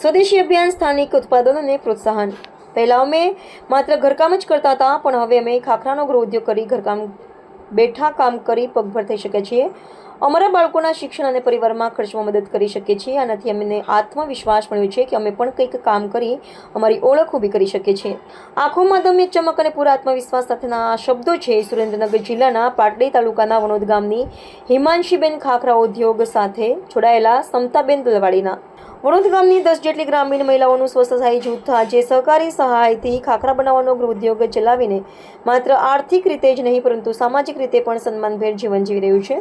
સ્વદેશી અભિયાન સ્થાનિક ઉત્પાદનોને પ્રોત્સાહન। પહેલા અમે માત્ર ઘરકામ જ કરતા હતા, પણ હવે અમે ખાખરાનો ગૃહ ઉદ્યોગ કરી ઘરકામ બેઠા કામ કરી પગભર થઈ શકીએ છીએ। અમારા બાળકોના શિક્ષણ અને પરિવારમાં ખર્ચમાં મદદ કરી શકીએ છીએ। આનાથી અમને આત્મવિશ્વાસ મળ્યો છે કે અમે પણ કંઈક કામ કરી અમારી ઓળખ ઊભી કરી શકીએ છીએ। આંખોમાં દમ્ય ચમક અને પૂરા આત્મવિશ્વાસ સાથેના આ શબ્દો છે સુરેન્દ્રનગર જિલ્લાના પાટડી તાલુકાના વણોદ ગામની હિમાંશીબેન ખાખરા ઉદ્યોગ સાથે જોડાયેલા સમતાબેન દલવાડીના। વણોદ ગામની 10 જેટલી ગ્રામીણ મહિલાઓનું સ્વસહાય જૂથ આજે સહકારી સહાયથી ખાખરા બનાવવાનો ગૃહ ઉદ્યોગ ચલાવીને માત્ર આર્થિક રીતે જ નહીં પરંતુ સામાજિક રીતે પણ સન્માનભેર જીવન જીવી રહ્યું છે।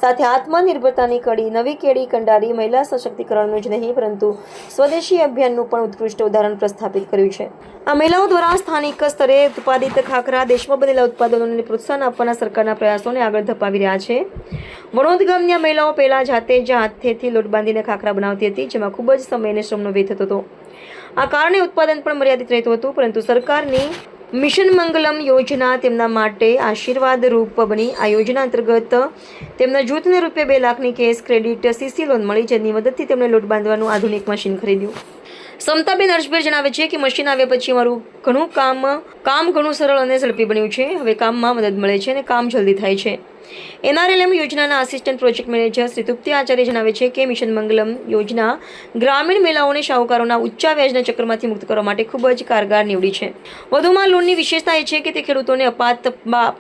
સાથે આત્મનિર્ભરતાની કડી નવી કેડી કંડારી મહિલા સશક્તિકરણનું જ નહીં પરંતુ સ્વદેશી અભિયાનનું પણ ઉત્કૃષ્ટ ઉદાહરણ પ્રસ્થાપિત કર્યું છે। આ મહિલાઓ દ્વારા સ્થાનિક સ્તરે ઉત્પાદિત ખાખરા દેશમાં બનેલા ઉત્પાદનોને પ્રોત્સાહન આપવાના સરકારના પ્રયાસોને આગળ ધપાવી રહ્યા છે। વણોદ ગામની આ મહિલાઓ પહેલા જાતે જ હાથેથી લોટ બાંધીને ખાખરા બનાવતી હતી, જેમાં ખૂબ જ સમય અને શ્રમનો વ્યય થતો હતો। આ કારણે ઉત્પાદન પણ મર્યાદિત રહેતું હતું, પરંતુ સરકારની મિશન મંગલમ યોજના તેમના માટે આશીર્વાદ રૂપ બની। આ યોજના અંતર્ગત તેમના જૂથને રૂપિયા 2 લાખની કેશ ક્રેડિટ સીસી લોન મળી, જેની મદદથી તેમણે લોટ બાંધવાનું આધુનિક મશીન ખરીદ્યું। સમતાબેન હર્ષભેર જણાવે છે કે મશીન આવ્યા પછી અમારું કામ ઘણું સરળ અને ઝડપી બન્યું છે। હવે કામમાં મદદ મળે છે અને કામ જલ્દી થાય છે। NRLM યોજનાના આસિસ્ટન્ટ પ્રોજેક્ટ મેનેજર શ્રી તૃપ્તિ આચાર્ય જણાવે છે કે મિશન મંગલમ યોજના ગ્રામીણ મહિલાઓને શાહુકારોના ઊંચા વ્યાજના ચક્રમાંથી મુક્ત કરવા માટે ખૂબ જ કારગર નીવડી છે। વધુમાં લોનની વિશેષતા એ છે કે તે ખેડૂતોને અપાત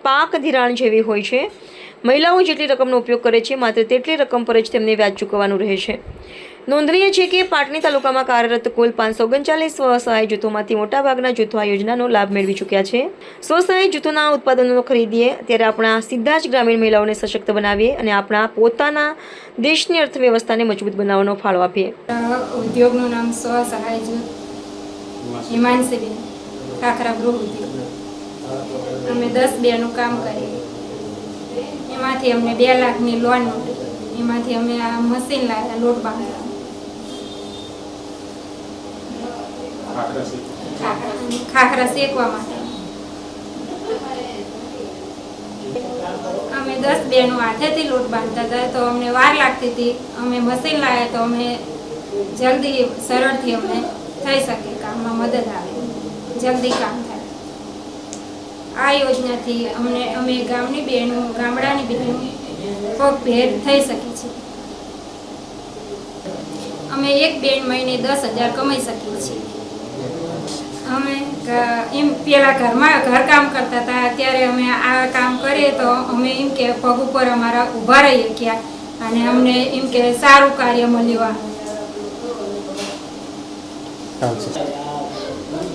પાક ધિરાણ જેવી હોય છે। મહિલાઓ જેટલી રકમનો ઉપયોગ કરે છે, માત્ર તેટલી રકમ પર જ તેમને વ્યાજ ચૂકવવાનું રહે છે। નોંધનીય છે કે પાટણી તાલુકામાં કાર્યરત કુલ 539 સ્વસહાય જૂથોમાંથી મોટાભાગના જૂથો આ યોજનાનો લાભ મેળવી ચૂક્યા છે। સ્વસહાય જૂથોના ઉત્પાદનો ખરીદીએ ત્યારે આપણા સીધા જ ગ્રામીણ મહિલાઓને સશક્ત બનાવીએ અને આપણા પોતાના દેશની અર્થવ્યવસ્થાને મજબૂત બનાવવાનો ફાળો આપીએ। ઉદ્યોગનું નામ સ્વસહાય જૂથ હિમાંશીબેન ખાખરા ગૃહ ઉદ્યોગ। અમે 10 બેનું કામ કરીએ, એમાંથી અમને 2 લાખની લોન મળી, એમાંથી અમે આ મશીન લાવ્યા લોટ બાંધવા, ખાખરા શેકવા માટે। અમે 10 બેનું હાથેથી લોટ બાંધતા હતા તો અમને વાર લાગતી હતી, અમે મશીન લાવ્યા તો અમે જલ્દી સરળથી અમને થઈ શકે, કામમાં મદદ આવે, જલ્દી કામ થાય। આ યોજનાથી અમે ગામડાની બહેનો પગભેર થઈ શકી છે। અમે એક બેન મહિને 10,000 કમાઈ શકીએ છીએ। અમે એમ પેલા ઘરકામ કરતા હતા, અત્યારે અમે આ કામ કરીએ તો અમે એમ કે પગ ઉપર અમારા ઊભા રહીએ ગયા અને અમને એમ કે સારું કાર્ય મળ્યું।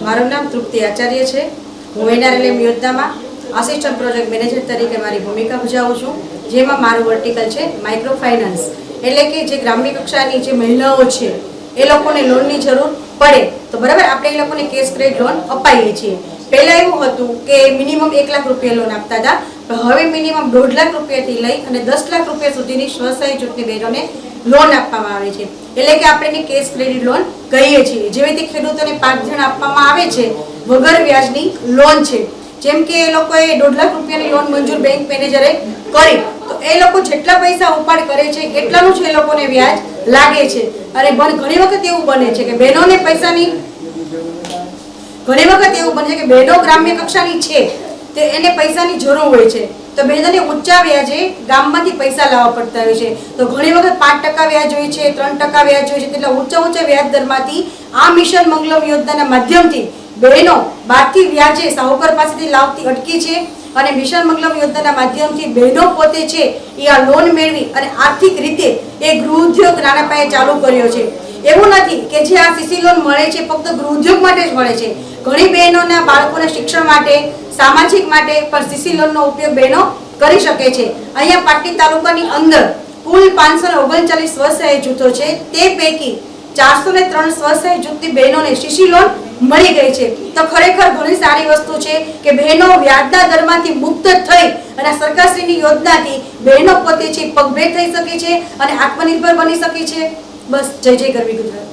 મારું નામ તૃપ્તિ આચાર્ય છે। હું NRLM યોજનામાં આસિસ્ટન્ટ પ્રોજેક્ટ મેનેજર તરીકે મારી ભૂમિકા ભજવું છું, જેમાં મારું વર્ટિકલ છે માઇક્રો ફાઇનાન્સ। એટલે કે જે ગ્રામ્ય કક્ષાની જે મહિલાઓ છે એ લોકોને લોનની જરૂર પડે તો બરાબર આપણે એ લોકોને કેશ ક્રેડિટ લોન અપાઈએ છીએ। પહેલાં એવું હતું કે મિનિમમ 1 લાખ રૂપિયા લોન આપતા હતા, પણ હવે મિનિમમ 1.5 લાખ રૂપિયાથી લઈ અને 10 લાખ રૂપિયા સુધીની સ્વસહાય જૂથની બહેનોને લોન આપવામાં આવે છે। એટલે કે આપણે એને કેશ ક્રેડિટ લોન કહીએ છીએ। જેવી રીતે ખેડૂતોને 5 જણ આપવામાં આવે છે વગર વ્યાજની લોન છે, જેમ કે એ લોકોએ 1.5 લાખ રૂપિયાની લોન મંજૂર બેંક મેનેજરે કરી તો એ લોકો જેટલા પૈસા ઉપાડ કરે છે એટલાનું જ એ લોકોને વ્યાજ લાગે છે। અને ઘણી વખત એવું બને છે કે બહેનોને પૈસાની બહેનો ગ્રામ્ય કક્ષાની છે તે એને પૈસાની જરૂર હોય છે તો બહેનોને ઊંચા વ્યાજે ગામમાંથી પૈસા લાવવા પડતા હોય છે। તો ઘણી વખત 5% વ્યાજ હોય છે, 3% વ્યાજ હોય છે, તેટલા ઊંચા વ્યાજ દરમાંથી આ મિશન મંગલમ યોજનાના માધ્યમથી બહેનો બહારથી વ્યાજે સાહુકાર પાસેથી લાવતી અટકી છે અને મિશન મંગલમ યોજનાના માધ્યમથી બહેનો પોતે છે એ આ લોન મેળવી અને આર્થિક રીતે એ ગૃહ ઉદ્યોગ નાના પાયે ચાલુ કર્યો છે। એવું નથી કે જે આ સીસી લોન મળે છે ફક્ત ગૃહ ઉદ્યોગ માટે જ મળે છે, ઘણી બહેનોના બાળકોના શિક્ષણ માટે, સામાજિક માટે પણ સીસી લોનનો ઉપયોગ બહેનો કરી શકે છે। અહીંયા પાટડી તાલુકાની અંદર કુલ 539 સ્વસહાય જૂથો છે, તે પૈકી 403 સ્વસહાય જૂથની બહેનોને સીસી લોન મળી ગઈ છે। તો ખરેખર ઘણી સારી વસ્તુ છે કે બહેનો વ્યાજના દરમાંથી મુક્ત થઈ અને સરકારશ્રીની યોજનાથી બહેનો પોતે છે પગભેર થઈ શકે છે અને આત્મનિર્ભર બની શકે છે। બસ જય જય ગરવી ગુજરાત।